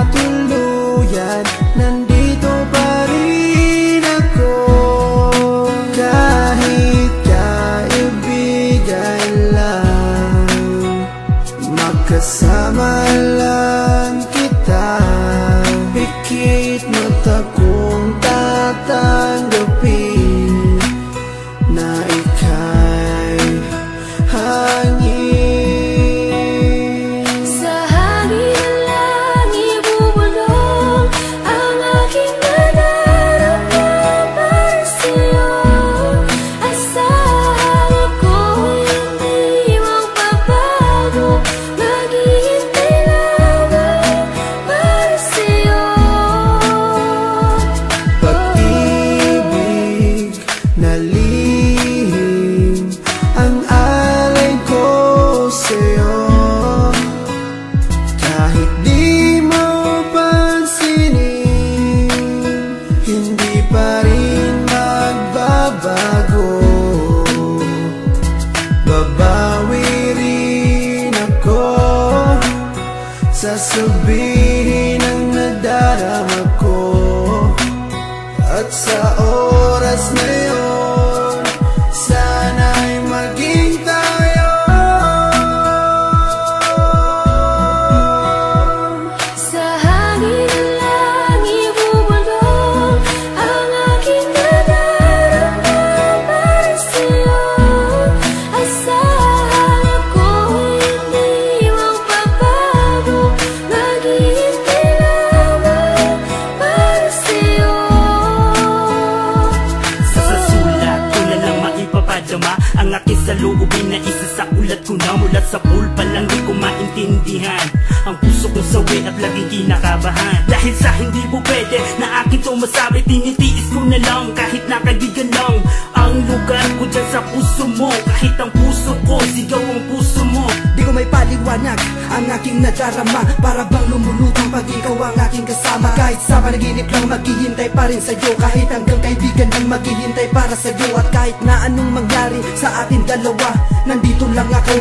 tuluyan, nandito pa rin ako. Kahit kaibigan lang, magkasama lang kita. Pikit mata kong tatanggapin na ika'y hangin. Sa hangin na lang ibubulong ang aking nadarama para sa'yo. Asahan ako'y hindi magbabago, maghihintay lamang para sa'yo. Pag-ibig na lihim ang alay ko sa'yo. Kahit di mo pansinin, hindi pa rin magbabago. Babawi rin ako, sasabihin ang nadarama ko. At sa oras na yun, sana'y maging tayo. Sa hangin na lang ibubulong ang aking nadarama para sa'yo. Asahan ako'y hindi magbabago, maghihintay lamang para sa'yo. Sa sulat ko na lang maipapadama ang aking saloobin na isa sa ulat ko na. Mula sa pulpa lang di ko maintindihan ang puso kong sawi at laging kinakabahan. Dahil sa hindi mo pwede na akin to masabi, tinitiis ko na lang kahit nakaibigan lang ang lugar ko dyan sa puso mo. Kahit ang puso ko, sigaw ang puso mo. Di ko may paliwanag ang aking nadarama, para bang lumulutang pag ikaw ang aking kasama. Kahit sa panaginip lang maghihintay pa rin sa'yo, kahit hanggang kaibigan lang maghihintay para sa'yo. At kahit na anong mangyari sa atin dalawa, nandito lang ako